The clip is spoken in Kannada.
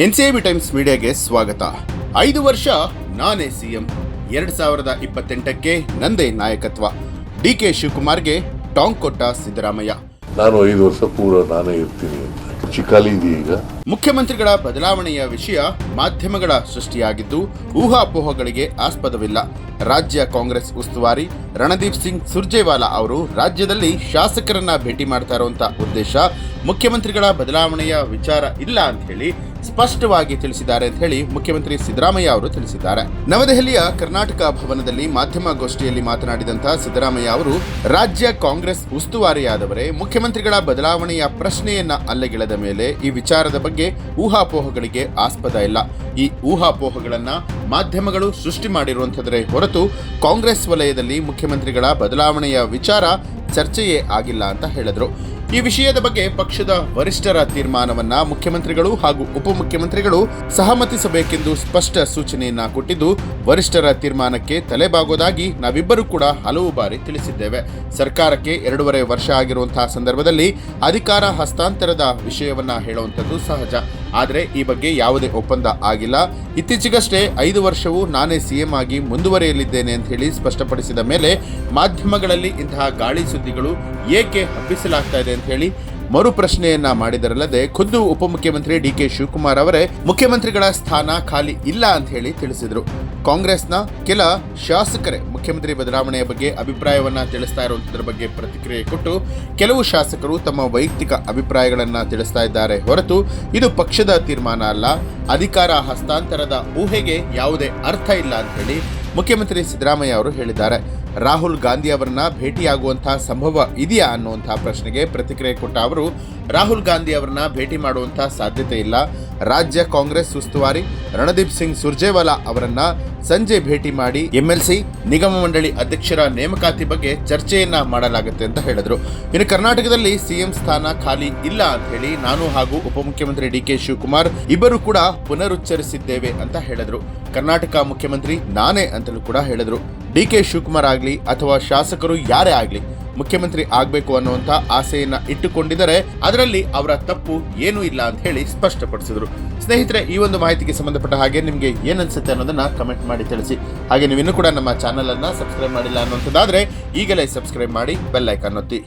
ಎನ್ಸಿಬಿ ಟೈಮ್ಸ್ ಮೀಡಿಯಾಗೆ ಸ್ವಾಗತ. 5 ವರ್ಷ ನಾನೇ ಸಿಎಂ, 2028ಕ್ಕೆ ನಂದೇ ನಾಯಕತ್ವ. ಡಿಕೆ ಶಿವಕುಮಾರ್ಗೆ ಟಾಂಗ್ ಕೊಟ್ಟ ಸಿದ್ದರಾಮಯ್ಯ. ನಾನು 5 ವರ್ಷ ಪೂರ ನಾನೇ ಇರ್ತೀನಿ ಅಂತ ಚಿಕಾಲಿ ಈಗ. ಮುಖ್ಯಮಂತ್ರಿಗಳ ಬದಲಾವಣೆಯ ವಿಷಯ ಮಾಧ್ಯಮಗಳ ಸೃಷ್ಟಿಯಾಗಿದ್ದು ಊಹಾಪೋಹಗಳಿಗೆ ಆಸ್ಪದವಿಲ್ಲ. ರಾಜ್ಯ ಕಾಂಗ್ರೆಸ್ ಉಸ್ತುವಾರಿ ರಣದೀಪ್ ಸಿಂಗ್ ಸುರ್ಜೇವಾಲಾ ಅವರು ರಾಜ್ಯದಲ್ಲಿ ಶಾಸಕರನ್ನ ಭೇಟಿ ಮಾಡ್ತಾ ಇರುವಂತ ಉದ್ದೇಶ ಮುಖ್ಯಮಂತ್ರಿಗಳ ಬದಲಾವಣೆಯ ವಿಚಾರ ಇಲ್ಲ ಅಂತ ಹೇಳಿ ಸ್ಪಷ್ಟವಾಗಿ ತಿಳಿಸಿದ್ದಾರೆ ಅಂತ ಹೇಳಿ ಮುಖ್ಯಮಂತ್ರಿ ಸಿದ್ದರಾಮಯ್ಯ ಅವರು ತಿಳಿಸಿದ್ದಾರೆ. ನವದೆಹಲಿಯ ಕರ್ನಾಟಕ ಭವನದಲ್ಲಿ ಮಾಧ್ಯಮಗೋಷ್ಠಿಯಲ್ಲಿ ಮಾತನಾಡಿದಂತಹ ಸಿದ್ದರಾಮಯ್ಯ ಅವರು ರಾಜ್ಯ ಕಾಂಗ್ರೆಸ್ ಉಸ್ತುವಾರಿಯಾದವರೇ ಮುಖ್ಯಮಂತ್ರಿಗಳ ಬದಲಾವಣೆಯ ಪ್ರಶ್ನೆಯನ್ನ ಅಲ್ಲಗೆಳೆದ ಮೇಲೆ ಈ ವಿಚಾರದ ಬಗ್ಗೆ ಊಹಾಪೋಹಗಳಿಗೆ ಆಸ್ಪದ ಇಲ್ಲ. ಈ ಊಹಾಪೋಹಗಳನ್ನ ಮಾಧ್ಯಮಗಳು ಸೃಷ್ಟಿ ಮಾಡಿರುವಂತದ್ರೆ ಹೊರತು ಕಾಂಗ್ರೆಸ್ ವಲಯದಲ್ಲಿ ಮುಖ್ಯಮಂತ್ರಿಗಳ ಬದಲಾವಣೆಯ ವಿಚಾರ ಚರ್ಚೆಯೇ ಆಗಿಲ್ಲ ಅಂತ ಹೇಳಿದ್ರು. ಈ ವಿಷಯದ ಬಗ್ಗೆ ಪಕ್ಷದ ವರಿಷ್ಠರ ತೀರ್ಮಾನವನ್ನ ಮುಖ್ಯಮಂತ್ರಿಗಳು ಹಾಗೂ ಉಪಮುಖ್ಯಮಂತ್ರಿಗಳು ಸಹಮತಿಸಬೇಕೆಂದು ಸ್ಪಷ್ಟ ಸೂಚನೆಯನ್ನ ಕೊಟ್ಟಿದ್ದು, ವರಿಷ್ಠರ ತೀರ್ಮಾನಕ್ಕೆ ತಲೆಬಾಗೋದಾಗಿ ನಾವಿಬ್ಬರು ಕೂಡ ಹಲವು ಬಾರಿ ತಿಳಿಸಿದ್ದೇವೆ. ಸರ್ಕಾರಕ್ಕೆ 2.5 ವರ್ಷ ಆಗಿರುವಂತಹ ಸಂದರ್ಭದಲ್ಲಿ ಅಧಿಕಾರ ಹಸ್ತಾಂತರದ ವಿಷಯವನ್ನ ಹೇಳುವಂಥದ್ದು ಸಹಜ. ಆದರೆ ಈ ಬಗ್ಗೆ ಯಾವುದೇ ಒಪ್ಪಂದ ಆಗಿಲ್ಲ. ಇತ್ತೀಚೆಗಷ್ಟೇ 5 ವರ್ಷವೂ ನಾನೇ ಸಿಎಂ ಆಗಿ ಮುಂದುವರಿಯಲಿದ್ದೇನೆ ಅಂತ ಹೇಳಿ ಸ್ಪಷ್ಟಪಡಿಸಿದ ಮೇಲೆ ಮಾಧ್ಯಮಗಳಲ್ಲಿ ಇಂತಹ ಗಾಳಿ ಸುದ್ದಿಗಳು ಏಕೆ ಹಬ್ಬಿಸಲಾಗ್ತಾ ಇದೆ ಅಂತ ಹೇಳಿ ಮರು ಪ್ರಶ್ನೆಯನ್ನ ಮಾಡಿದರಲ್ಲದೆ ಖುದ್ದು ಉಪಮುಖ್ಯಮಂತ್ರಿ ಡಿಕೆ ಶಿವಕುಮಾರ್ ಅವರೇ ಮುಖ್ಯಮಂತ್ರಿಗಳ ಸ್ಥಾನ ಖಾಲಿ ಇಲ್ಲ ಅಂತ ಹೇಳಿ ತಿಳಿಸಿದ್ರು. ಕಾಂಗ್ರೆಸ್ನ ಕೆಲ ಶಾಸಕರೇ ಮುಖ್ಯಮಂತ್ರಿ ಬದಲಾವಣೆಯ ಬಗ್ಗೆ ಅಭಿಪ್ರಾಯವನ್ನ ತಿಳಿಸ್ತಾ ಇರುವಂತದ್ರ ಬಗ್ಗೆ ಪ್ರತಿಕ್ರಿಯೆ ಕೊಟ್ಟು ಕೆಲವು ಶಾಸಕರು ತಮ್ಮ ವೈಯಕ್ತಿಕ ಅಭಿಪ್ರಾಯಗಳನ್ನ ತಿಳಿಸ್ತಾ ಇದ್ದಾರೆ ಹೊರತು ಇದು ಪಕ್ಷದ ತೀರ್ಮಾನ ಅಲ್ಲ. ಅಧಿಕಾರ ಹಸ್ತಾಂತರದ ಊಹೆಗೆ ಯಾವುದೇ ಅರ್ಥ ಇಲ್ಲ ಅಂತ ಹೇಳಿ ಮುಖ್ಯಮಂತ್ರಿ ಸಿದ್ದರಾಮಯ್ಯ ಅವರು ಹೇಳಿದ್ದಾರೆ. ರಾಹುಲ್ ಗಾಂಧಿ ಅವರನ್ನ ಭೇಟಿಯಾಗುವಂತಹ ಸಂಭವ ಇದೆಯಾ ಅನ್ನುವಂತಹ ಪ್ರಶ್ನೆಗೆ ಪ್ರತಿಕ್ರಿಯೆ ಕೊಟ್ಟ ಅವರು ರಾಹುಲ್ ಗಾಂಧಿ ಅವರನ್ನ ಭೇಟಿ ಮಾಡುವಂತಹ ಸಾಧ್ಯತೆ ಇಲ್ಲ. ರಾಜ್ಯ ಕಾಂಗ್ರೆಸ್ ಉಸ್ತುವಾರಿ ರಣದೀಪ್ ಸಿಂಗ್ ಸುರ್ಜೇವಾಲಾ ಅವರನ್ನ ಸಂಜೆ ಭೇಟಿ ಮಾಡಿ ಎಂಎಲ್ಸಿ ನಿಗಮ ಮಂಡಳಿ ಅಧ್ಯಕ್ಷರ ನೇಮಕಾತಿ ಬಗ್ಗೆ ಚರ್ಚೆಯನ್ನ ಮಾಡಲಾಗುತ್ತೆ ಅಂತ ಹೇಳಿದ್ರು. ಇನ್ನು ಕರ್ನಾಟಕದಲ್ಲಿ ಸಿಎಂ ಸ್ಥಾನ ಖಾಲಿ ಇಲ್ಲ ಅಂತ ಹೇಳಿ ನಾನು ಹಾಗೂ ಉಪಮುಖ್ಯಮಂತ್ರಿ ಡಿಕೆ ಶಿವಕುಮಾರ್ ಇಬ್ಬರು ಕೂಡ ಪುನರುಚ್ಚರಿಸಿದ್ದೇವೆ ಅಂತ ಹೇಳಿದ್ರು. ಕರ್ನಾಟಕ ಮುಖ್ಯಮಂತ್ರಿ ನಾನೇ ಅಂತಲೂ ಕೂಡ ಹೇಳಿದ್ರು. ಡಿಕೆ ಶಿವಕುಮಾರ್ ಆಗ್ಲಿ ಅಥವಾ ಶಾಸಕರು ಯಾರೇ ಆಗ್ಲಿ ಮುಖ್ಯಮಂತ್ರಿ ಆಗ್ಬೇಕು ಅನ್ನುವಂತ ಆಸೆಯನ್ನ ಇಟ್ಟುಕೊಂಡಿದ್ದಾರೆ, ಅದರಲ್ಲಿ ಅವರ ತಪ್ಪು ಏನೂ ಇಲ್ಲ ಅಂತ ಹೇಳಿ ಸ್ಪಷ್ಟಪಡಿಸಿದ್ರು. ಸ್ನೇಹಿತರೆ, ಈ ಒಂದು ಮಾಹಿತಿಗೆ ಸಂಬಂಧಪಟ್ಟ ಹಾಗೆ ನಿಮಗೆ ಏನನ್ಸುತ್ತೆ ಅನ್ನೋದನ್ನ ಕಮೆಂಟ್ ಮಾಡಿ ತಿಳಿಸಿ. ಹಾಗೆ ನೀವು ಇನ್ನೂ ಕೂಡ ನಮ್ಮ ಚಾನಲ್ ಅನ್ನ ಸಬ್ಸ್ಕ್ರೈಬ್ ಮಾಡಿಲ್ಲ ಅನ್ನುವಂಥದ್ದಾದ್ರೆ ಈಗಲೇ ಸಬ್ಸ್ಕ್ರೈಬ್ ಮಾಡಿ ಬೆಲ್ ಐಕಾನ್ ಒತ್ತಿ.